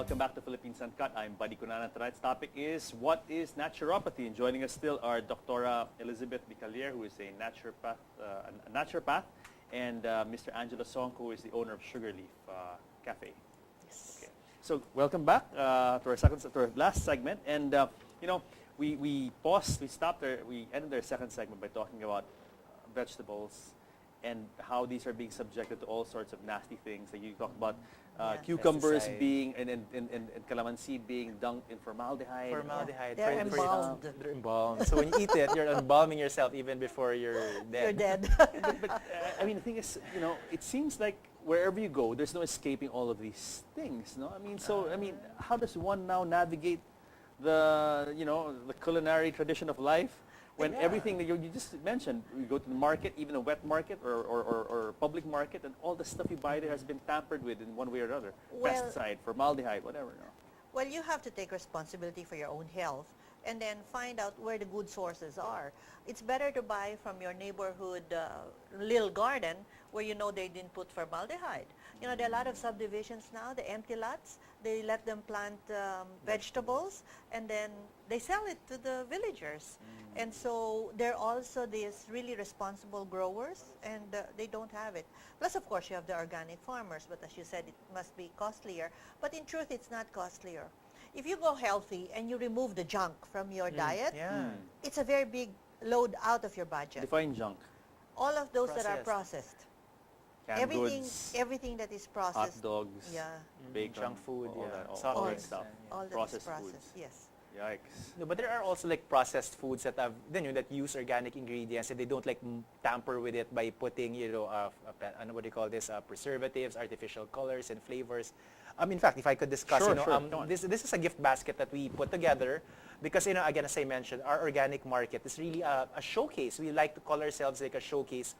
Welcome back to Philippines Uncut. I'm Buddy Kunana. Tonight's topic is what is naturopathy? And joining us still are Dr. Elizabeth Micaller, who is a naturopath, and Mr. Angelo Songco, who is the owner of Sugarleaf Cafe. Yes. Okay. So welcome back to our last segment. And we paused, we stopped there, we ended our second segment by talking about vegetables and how these are being subjected to all sorts of nasty things. Like you talk about cucumbers Pesticide. being and calamansi being dunked in formaldehyde. Formaldehyde. They're For- embalmed. They're embalmed. So when you eat it, you're embalming yourself even before you're dead. You're dead. But I mean, the thing is, it seems like wherever you go, there's no escaping all of these things, no? I mean, how does one now navigate the culinary tradition of life when everything that you just mentioned, you go to the market, even a wet market or public market, and all the stuff you buy there has been tampered with in one way or another. Well- Pesticide, formaldehyde, whatever. No? Well, you have to take responsibility for your own health and then find out where the good sources are. It's better to buy from your neighborhood little garden where you know they didn't put formaldehyde. There are a lot of subdivisions now, the empty lots, they let them plant vegetables and then they sell it to the villagers. And so they're also these really responsible growers and they don't have it. Plus, of course, you have the organic farmers, but as you said, it must be costlier. But in truth, it's not costlier. If you go healthy and you remove the junk from your diet, it's a very big load out of your budget. Define junk. All of those that are Processed. processed. Canned goods, Everything that is hot processed. dogs, Yeah. bacon, Junk food, all that, all soft that drinks, stuff. yeah. All that is Processed processed. foods. Yes. Yikes. No, but there are also like processed foods that have that use organic ingredients and they don't like tamper with it by putting what do you call this preservatives, artificial colors and flavors. In fact, if I could discuss, Sure, go on. this is a gift basket that we put together because again, as I mentioned, our organic market is really a showcase. We like to call ourselves like a showcase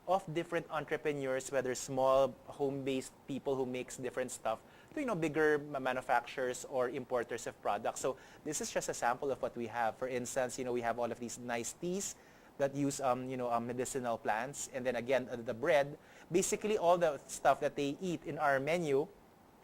of different entrepreneurs, whether small home-based people who makes different stuff to bigger manufacturers or importers of products. So this is just a sample of what we have. For instance, we have all of these nice teas that use medicinal plants, and then again the bread. Basically, all the stuff that they eat in our menu,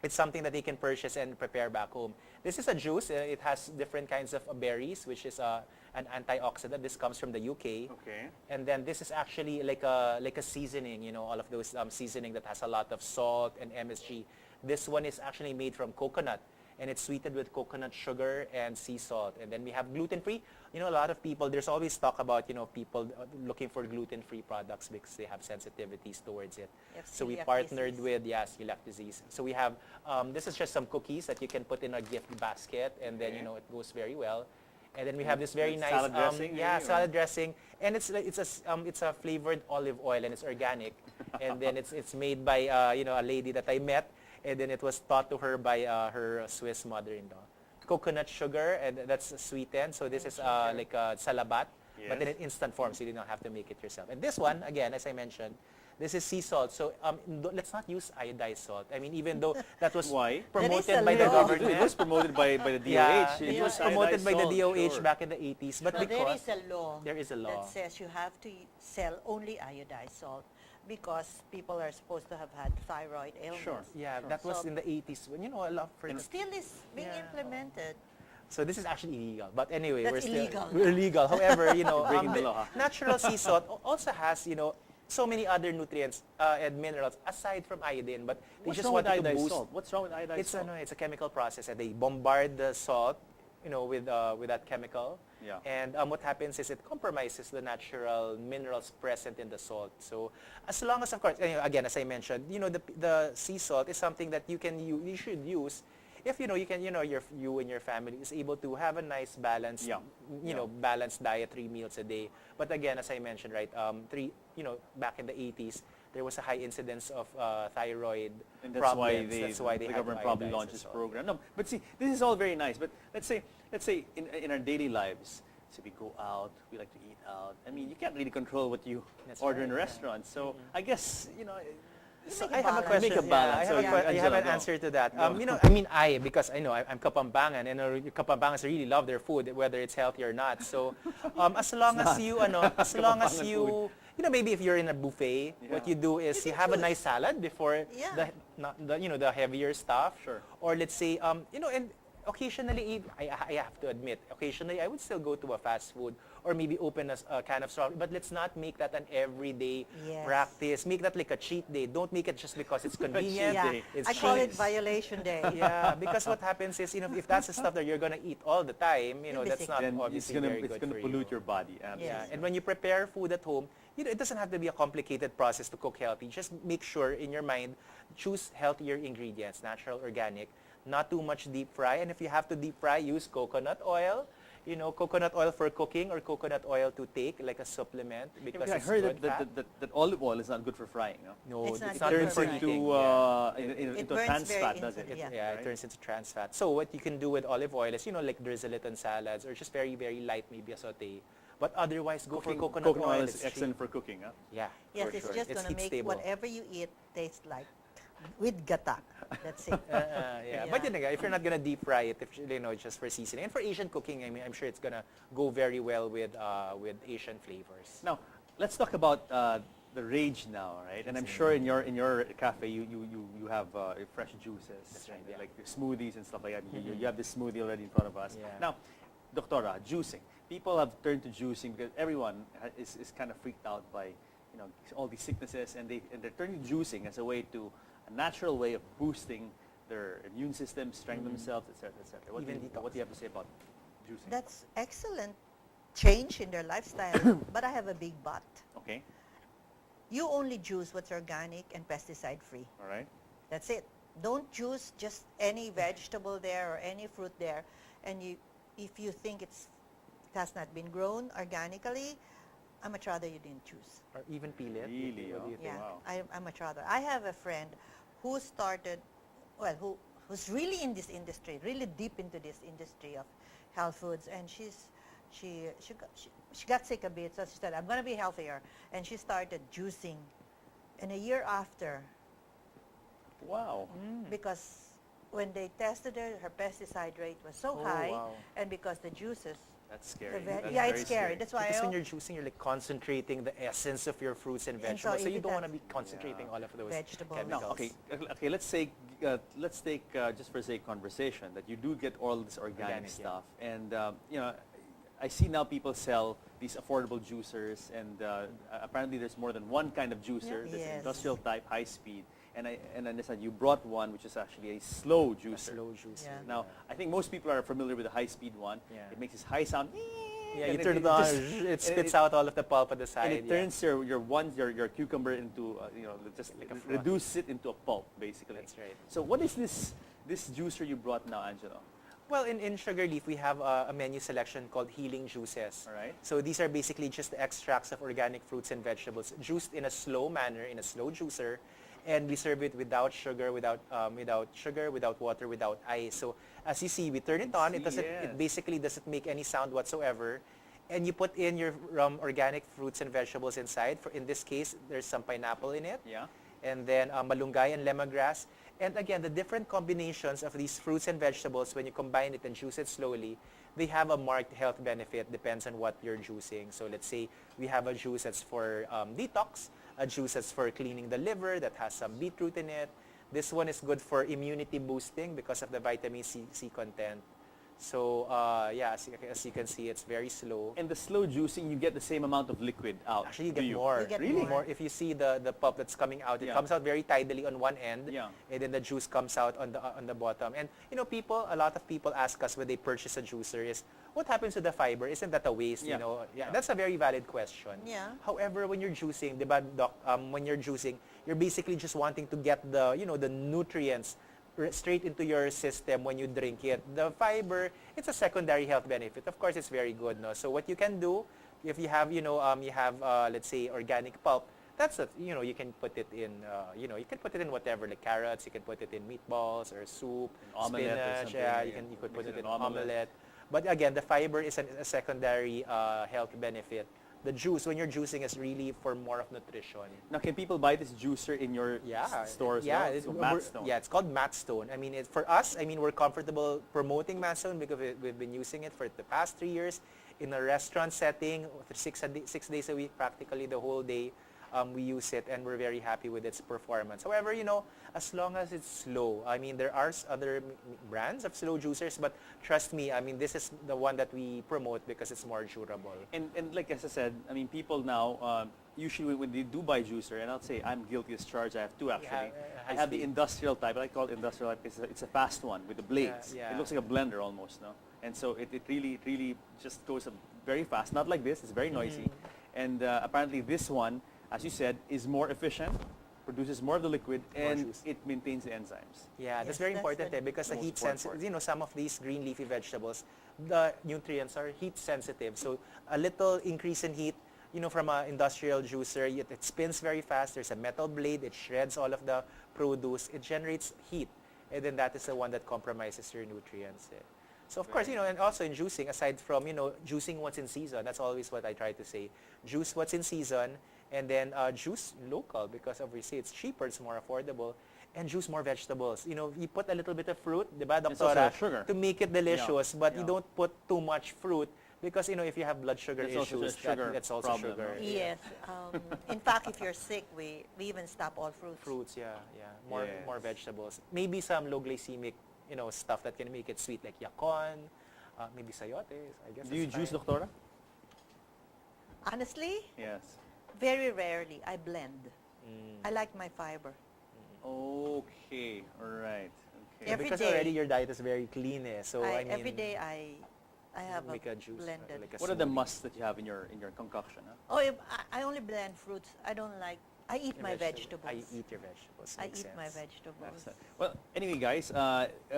it's something that they can purchase and prepare back home. This is a juice. It has different kinds of berries, which is an antioxidant. This comes from the UK. Okay. And then this is actually like a seasoning. All of those seasoning that has a lot of salt and MSG. This one is actually made from coconut, and it's sweetened with coconut sugar and sea salt. And then we have gluten-free. A lot of people, there's always talk about, people looking for gluten-free products because they have sensitivities towards it. Yes, So we celiac partnered disease. with, celiac disease. So we have, this is just some cookies that you can put in a gift basket, and then, Okay. it goes very well. And then we have this very With nice salad dressing, maybe, or? salad dressing, and it's a flavored olive oil, and it's organic, and then it's made by a lady that I met, and then it was taught to her by her Swiss mother-in-law. Coconut sugar, and that's sweetened. So this is like a salabat, but in an instant form, so you do not have to make it yourself. And this one, again, as I mentioned, this is sea salt. So let's not use iodized salt. I mean, even though that was Why? promoted a by the law. government. It was promoted by the DOH. Yeah, It it was was promoted by the iodized DOH salt, back in the 80s. But Now, there because is a law. there is a law. That says you have to sell only iodized salt because people are supposed to have had thyroid illness. Sure. Yeah, that was So- in the 80s when a lot for It still is being implemented. So this is actually illegal. But anyway, That's we're still illegal. we're legal. However, Breaking the law. natural sea salt also has, so many other nutrients and minerals aside from iodine, but they What's just wrong with wanted to iodized boost. salt? What's wrong with iodized It's salt? it's a chemical process, and they bombard the salt, with that chemical. Yeah. And what happens is it compromises the natural minerals present in the salt. So as long as, of course, again, as I mentioned, the sea salt is something that you should use if you can, you and your family is able to have a nice balanced, balanced diet, 3 meals a day. But again, as I mentioned, right, back in the 80s, there was a high incidence of thyroid And that's problems. why That's why they the had government to probably iodize launched the this salt. program. No, but see, this is all very nice. But let's say in our daily lives, so we go out, we like to eat out. I mean, you can't really control what you That's order right, in a yeah. restaurant. So I guess So I have a balance. question. Make a balance. I have, So, a que- I have Angelo, an go. answer to that. Go. Because I'm Kapampangan, and Kapampangans really love their food, whether it's healthy or not. So, as long as you, maybe if you're in a buffet, what you do is you have a nice salad before Yeah. the heavier stuff. Sure. Or let's say, and occasionally, I have to admit, occasionally I would still go to a fast food or maybe open a can of strawberry, but let's not make that an everyday Yes. practice. Make that like a cheat day. Don't make it just because it's convenient. Yeah, day. It's I call it cheap. violation day. Yeah, because what happens is, if that's the stuff that you're gonna eat all the time, You'll be that's sick. not Then it's obviously gonna very good for pollute you. your body. Yeah, Absolutely. and when you prepare food at home, it doesn't have to be a complicated process to cook healthy. Just make sure in your mind, choose healthier ingredients, natural, organic, not too much deep fry. And if you have to deep fry, use coconut oil. Coconut oil for cooking or coconut oil to take like a supplement because I it's heard good fat. that olive oil is not good for frying. No? No, It's not it's good not for good for frying. eating. Into It burns trans very fat, does it? instantly, Yeah, Right? it turns into trans fat. So what you can do with olive oil is, like drizzle it on salads or just very, very light, maybe a saute. But otherwise, go for coconut oil. is It's excellent cheap. for cooking. Huh? Yeah, Yes, for it's sure. just It's going to heat make stable. whatever you eat taste like with gata. That's it. Yeah. Yeah. But if you're not gonna deep fry it, if just for seasoning and for Asian cooking, I'm sure it's gonna go very well with Asian flavors. Now, let's talk about the rage now, right? And I'm sure in your cafe you have fresh juices, That's right, and, yeah. like your smoothies and stuff like that. You have this smoothie already in front of us. Yeah. Now, Doctora, juicing. People have turned to juicing because everyone is kind of freaked out by all these sicknesses, and they're turning to juicing as a natural way of boosting their immune system, strengthen themselves, etc., etc. What do you have to say about juicing? That's excellent change in their lifestyle, but I have a big but. Okay, You only juice what's organic and pesticide free. all right. That's it. Don't juice just any vegetable there or any fruit there. And if you think it has not been grown organically, I much rather you didn't choose. Or even peel it. Really, What do you oh. think? Yeah, Wow. I much rather. I have a friend who started, who's really in this industry, really deep into this industry of health foods, and she got sick a bit, so she said, I'm going to be healthier, and she started juicing. And a year after, Wow. because when they tested her pesticide rate was so Oh, high, wow. and because the juices, That's scary. the ve- That's yeah, very it's scary. That's why Because I when you're juicing, you're like concentrating the essence of your fruits and And so vegetables. So if you it don't want to has- be concentrating all of those Vegetables. chemicals. Now, okay. Let's take just for sake conversation that you do get all this organic Organic, yeah. stuff, and I see now people sell these affordable juicers, and apparently there's more than one kind of juicer. Yeah. There's Yes. industrial type, high speed, and I understand you brought one which is actually a slow A juicer. slow juicer. Yeah. Now, I think most people are familiar with the high speed one. Yeah. It makes this high sound. Yeah, and you turn it on, it spits out all of the pulp at the side. and it yeah. turns your cucumber into just Like a froth. reduce it into a pulp basically. That's right. So what is this juicer you brought now, Angelo? Well, in Sugarleaf, we have a menu selection called Healing Juices. All right. So these are basically just extracts of organic fruits and vegetables juiced in a slow manner, in a slow juicer, and we serve it without sugar, without water, without ice. So as you see, we turn it on. Yes. It basically doesn't make any sound whatsoever. And you put in your organic fruits and vegetables inside. In this case, there's some pineapple in it. Yeah. And then malunggay and lemongrass. And again, the different combinations of these fruits and vegetables, when you combine it and juice it slowly, they have a marked health benefit, depends on what you're juicing. So let's say we have a juice that's for detox, a juice that's for cleaning the liver that has some beetroot in it. This one is good for immunity boosting because of the vitamin C content. So yeah, as you can see, it's very slow. And the slow juicing, you get the same amount of liquid out. Actually, you do get more. You get Really more. If you see the pulp that's coming out, it Yeah. comes out very tidily on one end, Yeah. and then the juice comes out on the bottom. And a lot of people ask us when they purchase a juicer is, what happens to the fiber? Isn't that a waste? Yeah. Yeah, that's a very valid question. Yeah. However, when you're juicing, diba, Doc, when you're juicing, you're basically just wanting to get the nutrients straight into your system when you drink it. The fiber, it's a secondary health benefit. Of course, it's very good, no? So what you can do, if you have, let's say, organic pulp, that's you can put it in, you can put it in whatever, like carrots. You can put it in meatballs or soup, An omelette or spinach. something, Yeah, yeah. you could Mix put it it in in omelette. omelette. But again, the fiber is a secondary health benefit. The juice, when you're juicing, is really for more of nutrition. Now, can people buy this juicer in your store as well? So Mattstone. Yeah, it's called Mattstone. I mean, for us, we're comfortable promoting Mattstone because we've been using it for the past 3 years. in a restaurant setting, 6 days a week, practically the whole day. We use it, and we're very happy with its performance. However, as long as it's slow, I mean, there are other brands of slow juicers, but trust me, I mean, this is the one that we promote because it's more durable. And like as I said, I mean, people now, usually when they do buy juicer, and I'll say I'm guilty as charged, I have two actually. I have the industrial type, I call it industrial type because it's a fast one with the blades. Yeah. It looks like a blender almost, no? And so it really just goes up very fast. Not like this, it's very noisy. And apparently this one, as you said, is more efficient, produces more of the liquid, and it maintains the enzymes. Yeah, Yes, that's very that's important good. because the Most heat important sensitive, some of these green leafy vegetables, the nutrients are heat sensitive. So a little increase in heat, from an industrial juicer, it spins very fast. There's a metal blade. It shreds all of the produce. It generates heat. And then that is the one that compromises your nutrients. So of course, and also in juicing, aside from, juicing what's in season, that's always what I try to say. Juice what's in season, and then juice local because obviously it's cheaper, it's more affordable, and juice more vegetables. You put a little bit of fruit, diba, It's also Doctora, sugar. to make it delicious, but you Yeah. don't put too much fruit because, if you have blood sugar It's also issues, a sugar that's also problem, sugar. no? Yes. In fact, if you're sick, we even stop all fruits. Fruits, yeah. Yes. More vegetables. Maybe some low glycemic, stuff that can make it sweet, like yakon, maybe sayotes, I guess. Do you that's juice, fine. Doctora? Honestly, Yes. very rarely. I blend. I like my fiber. Okay, all right. Okay. Every because day. already your diet is very clean, so I mean, Every day I have make a a juice, blended. like a What are the smoothie. musts that you have in your concoction? Huh? Oh, I only blend fruits. I don't like. I eat Your my vegetable. vegetables. I eat your vegetables. I Makes eat my sense. vegetables. Excellent. Well, anyway, guys,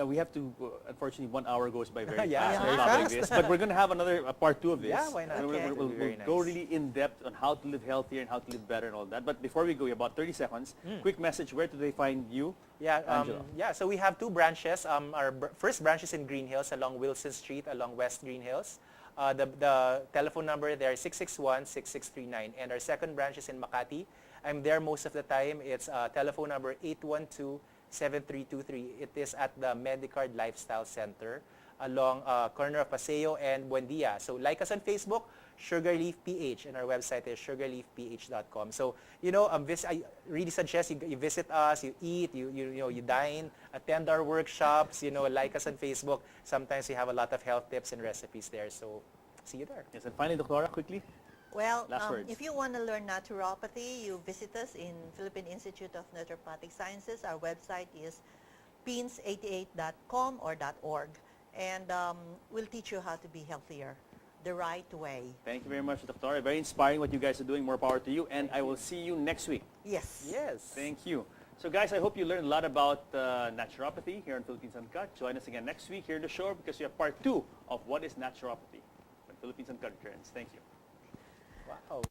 we have to, unfortunately, 1 hour goes by very Yeah, fast. very on a topic like fast. this, but we're going to have another part 2 of this. Yeah, why not? We'll, Okay. we'll, That'd be very we'll go nice. really in depth on how to live healthier and how to live better and all that. But before we go, about 30 seconds, quick message, where do they find you? Yeah, Angelo. so we have 2 branches. Our first branch is in Green Hills along Wilson Street, along West Green Hills. The telephone number there is 661-6639. And our second branch is in Makati. I'm there most of the time. It's telephone number 812-7323. It is at the Medicard Lifestyle Center along corner of Paseo and Buendia. So like us on Facebook, Sugarleaf PH, and our website is sugarleafph.com. So, I really suggest you visit us, you eat, you dine, attend our workshops, like us on Facebook. Sometimes we have a lot of health tips and recipes there. So, see you there. Yes, and finally, Doctora, quickly. Well, Last words. if you want to learn naturopathy, you visit us in Philippine Institute of Naturopathic Sciences. Our website is pins88.com or .org. And we'll teach you how to be healthier the right way. Thank you very much, Doctora. Very inspiring what you guys are doing. More power to you. And I will see you next week. Yes. Yes. Thank you. So guys, I hope you learned a lot about naturopathy here on Philippines Uncut. Join us again next week here in the show because we have part 2 of what is naturopathy when Philippines Uncut returns. Thank you. Wow.